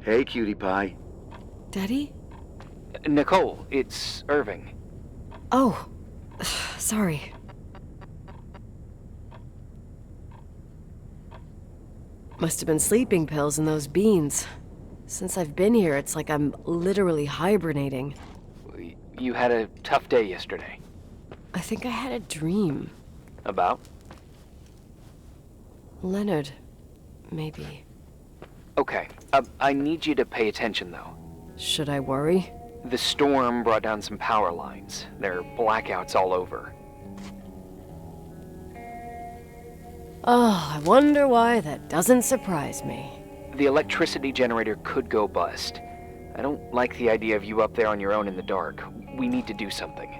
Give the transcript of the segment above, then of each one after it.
Hey, cutie pie. Daddy? Nicole, it's Irving. Oh, sorry. Must have been sleeping pills in those beans. Since I've been here, it's like I'm literally hibernating. You had a tough day yesterday. I think I had a dream. About? Leonard, maybe. Okay, I need you to pay attention though. Should I worry? The storm brought down some power lines. There are blackouts all over. Oh, I wonder why that doesn't surprise me. The electricity generator could go bust. I don't like the idea of you up there on your own in the dark. We need to do something.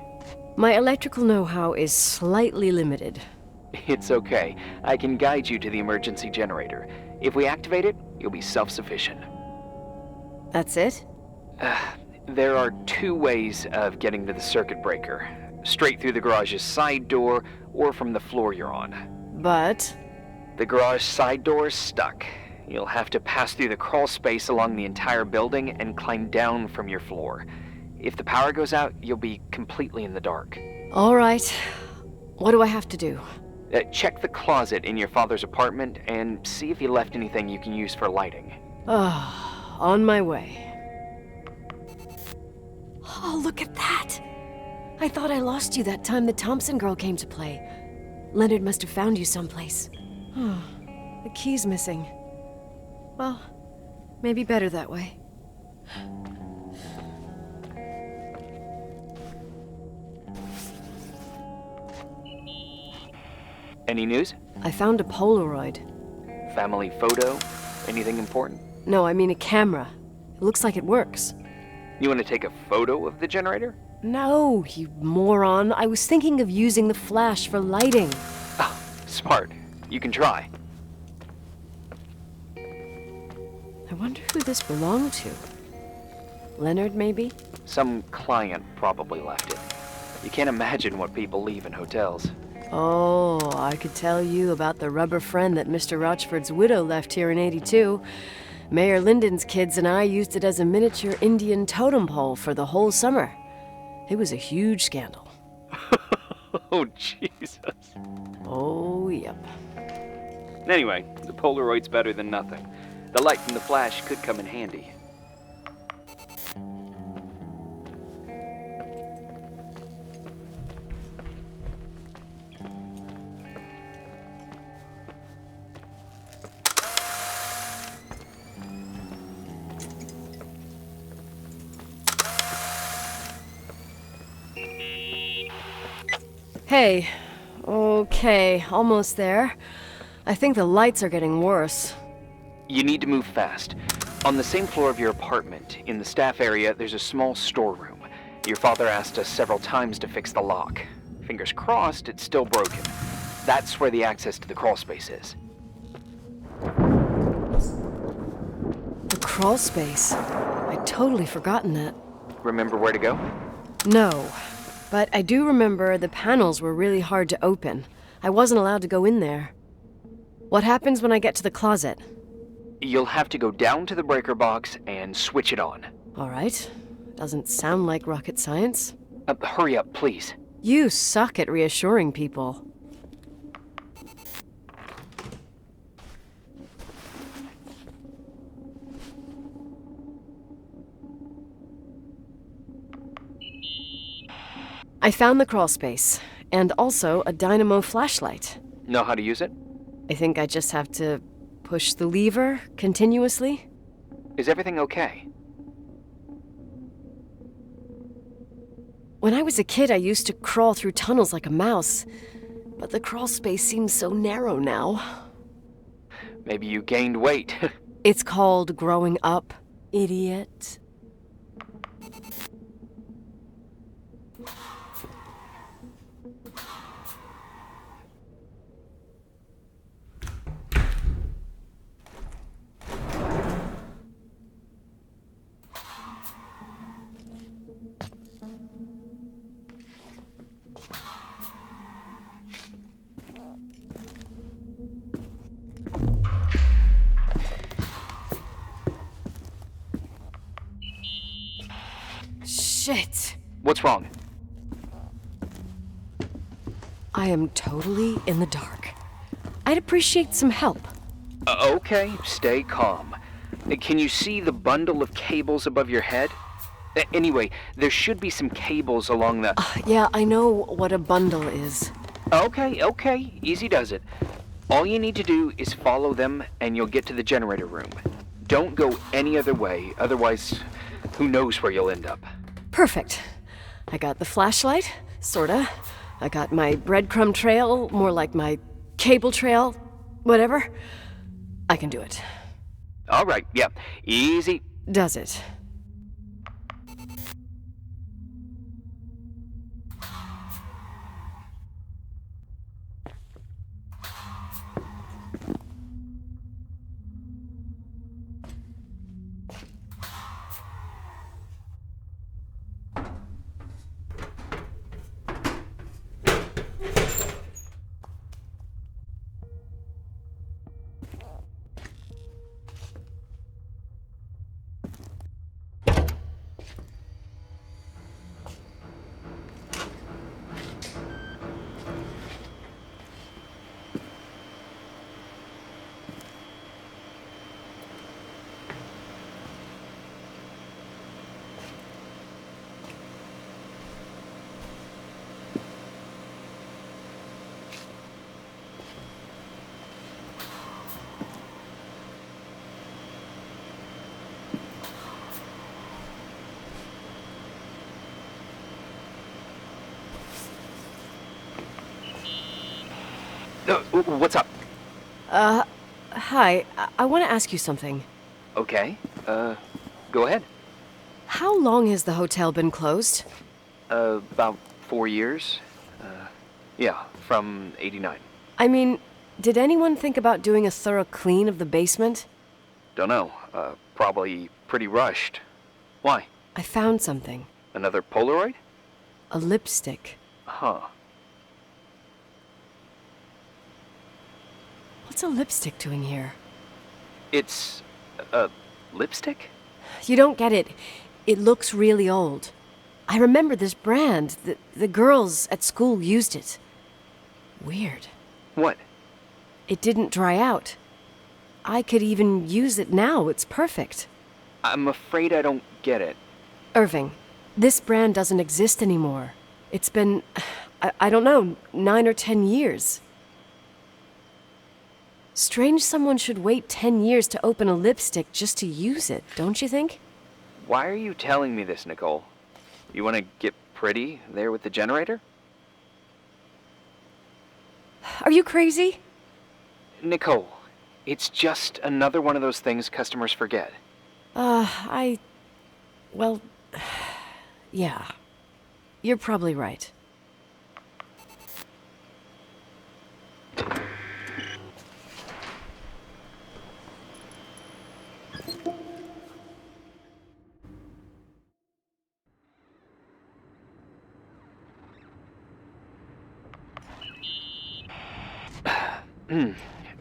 My electrical know-how is slightly limited. It's okay. I can guide you to the emergency generator. If we activate it, you'll be self-sufficient. That's it? There are two ways of getting to the circuit breaker. Straight through the garage's side door, or from the floor you're on. But... The garage side door is stuck. You'll have to pass through the crawl space along the entire building and climb down from your floor. If the power goes out, you'll be completely in the dark. All right. What do I have to do? Check the closet in your father's apartment and see if he left anything you can use for lighting. Oh, on my way. Oh, look at that! I thought I lost you that time the Thompson girl came to play. Leonard must have found you someplace. The key's missing. Well, maybe better that way. Any news? I found a Polaroid. Family photo? Anything important? No, I mean a camera. It looks like it works. You want to take a photo of the generator? No, you moron. I was thinking of using the flash for lighting. Oh, smart. You can try. I wonder who this belonged to. Leonard, maybe? Some client probably left it. You can't imagine what people leave in hotels. Oh, I could tell you about the rubber friend that Mr. Rochford's widow left here in '82. Mayor Lyndon's kids and I used it as a miniature Indian totem pole for the whole summer. It was a huge scandal. Oh, Jesus. Oh, yep. Anyway, the Polaroid's better than nothing. The light from the flash could come in handy. Hey, okay, almost there. I think the lights are getting worse. You need to move fast. On the same floor of your apartment, in the staff area, there's a small storeroom. Your father asked us several times to fix the lock. Fingers crossed, it's still broken. That's where the access to the crawl space is. The crawl space? I'd totally forgotten that. Remember where to go? No, but I do remember the panels were really hard to open. I wasn't allowed to go in there. What happens when I get to the closet? You'll have to go down to the breaker box and switch it on. All right. Doesn't sound like rocket science. Hurry up, please. You suck at reassuring people. I found the crawl space, and also a dynamo flashlight. Know how to use it? I think I just have to push the lever continuously. Is everything okay? When I was a kid, I used to crawl through tunnels like a mouse, but the crawl space seems so narrow now. Maybe you gained weight. It's called growing up, idiot. Shit. What's wrong? I am totally in the dark. I'd appreciate some help. Okay, stay calm. Can you see the bundle of cables above your head? Anyway, there should be some cables along the... Yeah, I know what a bundle is. Okay, easy does it. All you need to do is follow them and you'll get to the generator room. Don't go any other way, otherwise, who knows where you'll end up. Perfect. I got the flashlight, sorta. I got my breadcrumb trail, more like my cable trail, whatever. I can do it. All right, yeah, easy. Does it? What's up? Hi. I want to ask you something. Okay, go ahead. How long has the hotel been closed? About 4 years. Yeah, from '89. I mean, did anyone think about doing a thorough clean of the basement? Don't know, probably pretty rushed. Why? I found something. Another Polaroid? A lipstick. Huh. What's a lipstick doing here? It's a lipstick? You don't get it. It looks really old. I remember this brand. The girls at school used it. Weird. What? It didn't dry out. I could even use it now. It's perfect. I'm afraid I don't get it. Irving, this brand doesn't exist anymore. It's been, I don't know, 9 or 10 years. Strange someone should wait 10 years to open a lipstick just to use it, don't you think? Why are you telling me this, Nicole? You want to get pretty there with the generator? Are you crazy? Nicole, it's just another one of those things customers forget. Well, yeah. You're probably right.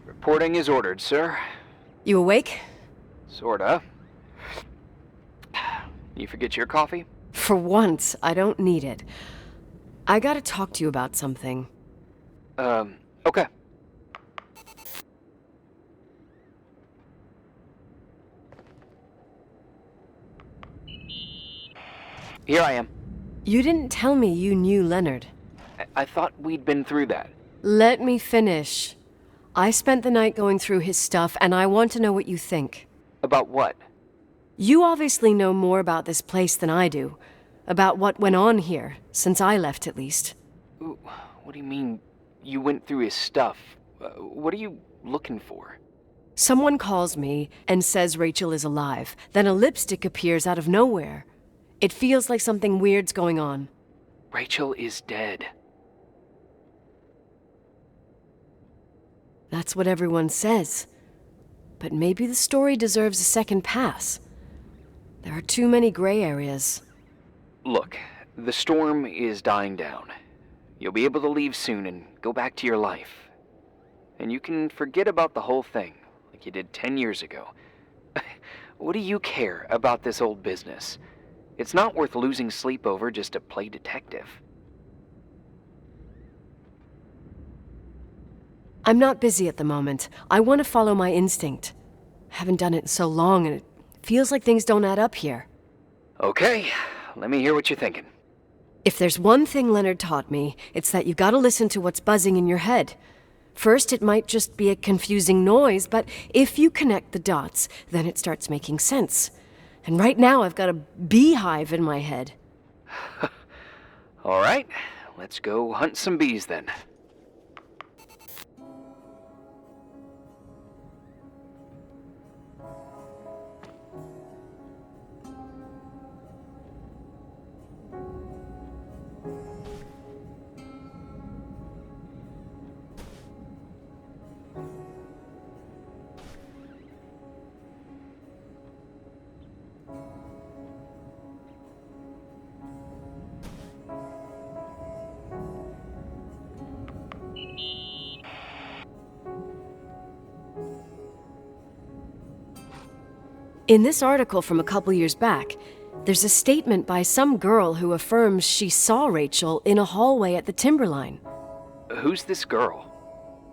Reporting is ordered, sir. You awake? Sorta. You forget your coffee? For once, I don't need it. I gotta talk to you about something. Okay. Here I am. You didn't tell me you knew Leonard. I thought we'd been through that. Let me finish. I spent the night going through his stuff, and I want to know what you think. About what? You obviously know more about this place than I do. About what went on here, since I left at least. What do you mean, you went through his stuff? What are you looking for? Someone calls me and says Rachel is alive. Then a lipstick appears out of nowhere. It feels like something weird's going on. Rachel is dead. That's what everyone says. But maybe the story deserves a second pass. There are too many gray areas. Look, the storm is dying down. You'll be able to leave soon and go back to your life. And you can forget about the whole thing, like you did 10 years ago. What do you care about this old business? It's not worth losing sleep over just to play detective. I'm not busy at the moment. I want to follow my instinct. I haven't done it in so long, and it feels like things don't add up here. Okay, let me hear what you're thinking. If there's one thing Leonard taught me, it's that you gotta listen to what's buzzing in your head. First, it might just be a confusing noise, but if you connect the dots, then it starts making sense. And right now, I've got a beehive in my head. All right, let's go hunt some bees then. In this article from a couple years back, there's a statement by some girl who affirms she saw Rachel in a hallway at the Timberline. Who's this girl?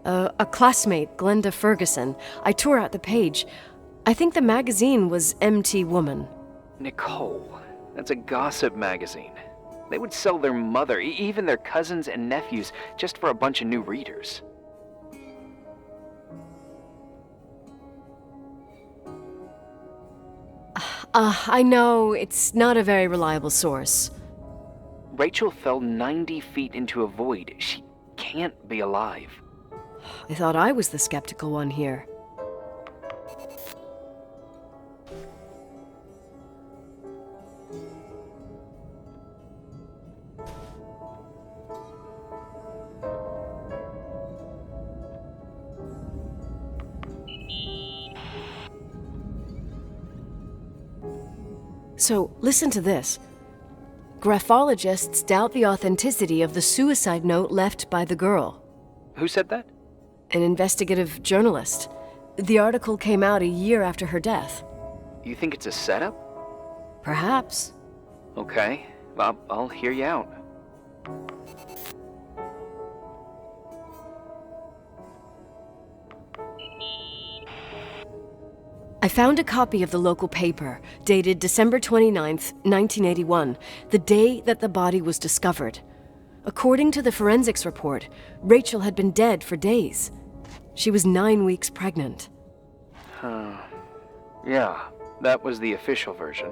A classmate, Glenda Ferguson. I tore out the page. I think the magazine was MT Woman. Nicole, that's a gossip magazine. They would sell their mother, even their cousins and nephews, just for a bunch of new readers. I know, it's not a very reliable source. Rachel fell 90 feet into a void. She can't be alive. I thought I was the skeptical one here. So, listen to this. Graphologists doubt the authenticity of the suicide note left by the girl. Who said that? An investigative journalist. The article came out a year after her death. You think it's a setup? Perhaps. Okay, I'll hear you out. I found a copy of the local paper, dated December 29th, 1981, the day that the body was discovered. According to the forensics report, Rachel had been dead for days. She was 9 weeks pregnant. Yeah, that was the official version.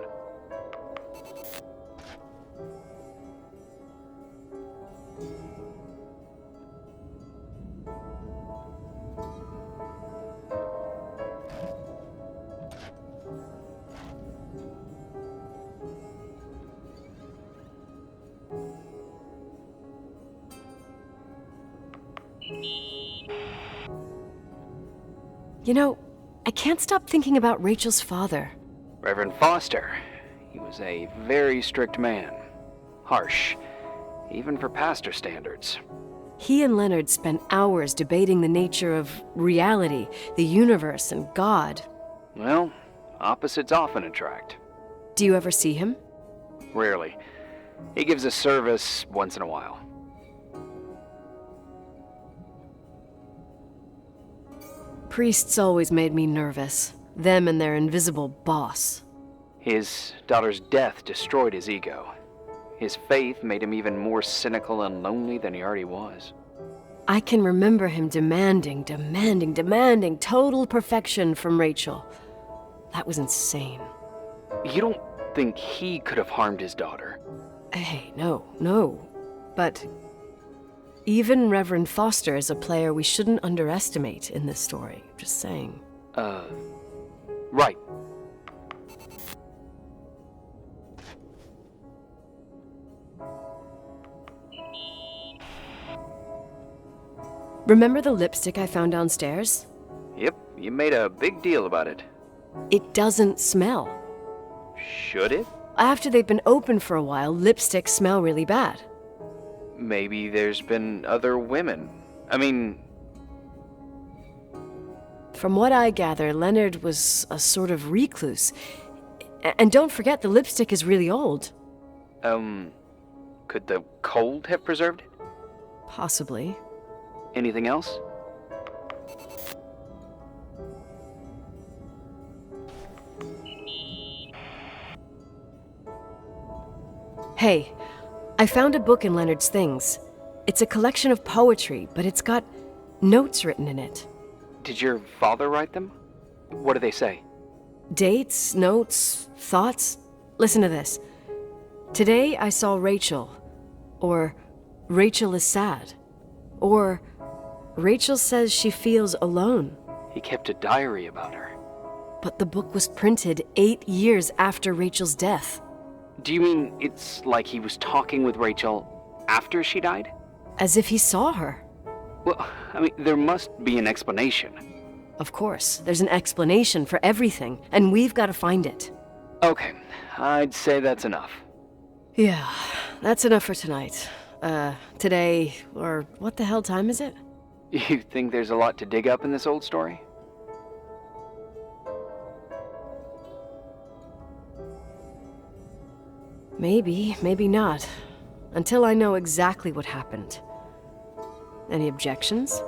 You know, I can't stop thinking about Rachel's father. Reverend Foster. He was a very strict man. Harsh, even for pastor standards. He and Leonard spent hours debating the nature of reality, the universe, and God. Well, opposites often attract. Do you ever see him? Rarely. He gives a service once in a while. Priests always made me nervous. Them and their invisible boss. His daughter's death destroyed his ego. His faith made him even more cynical and lonely than he already was. I can remember him demanding total perfection from Rachel. That was insane. You don't think he could have harmed his daughter? Hey, no. But even Reverend Foster is a player we shouldn't underestimate in this story. Just saying. Right. Remember the lipstick I found downstairs? Yep, you made a big deal about it. It doesn't smell. Should it? After they've been open for a while, lipsticks smell really bad. Maybe there's been other women. I mean... From what I gather, Leonard was a sort of recluse. And don't forget, the lipstick is really old. Could the cold have preserved it? Possibly. Anything else? Hey, I found a book in Leonard's things. It's a collection of poetry, but it's got notes written in it. Did your father write them? What do they say? Dates, notes, thoughts. Listen to this. Today I saw Rachel. Or Rachel is sad. Or Rachel says she feels alone. He kept a diary about her. But the book was printed 8 years after Rachel's death. Do you mean it's like he was talking with Rachel after she died? As if he saw her. Well, I mean, there must be an explanation. Of course, there's an explanation for everything, and we've got to find it. Okay, I'd say that's enough. Yeah, that's enough for tonight. Today, or what the hell time is it? You think there's a lot to dig up in this old story? Maybe, maybe not. Until I know exactly what happened. Any objections?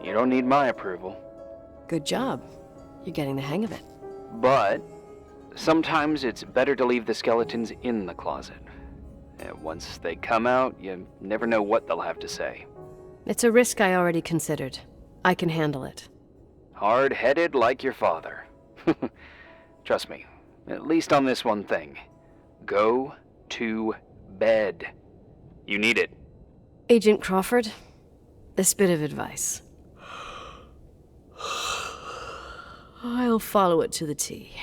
You don't need my approval. Good job. You're getting the hang of it. But sometimes it's better to leave the skeletons in the closet. Once they come out, you never know what they'll have to say. It's a risk I already considered. I can handle it. Hard-headed like your father. Trust me, at least on this one thing. Go to bed. You need it. Agent Crawford, this bit of advice. I'll follow it to the T.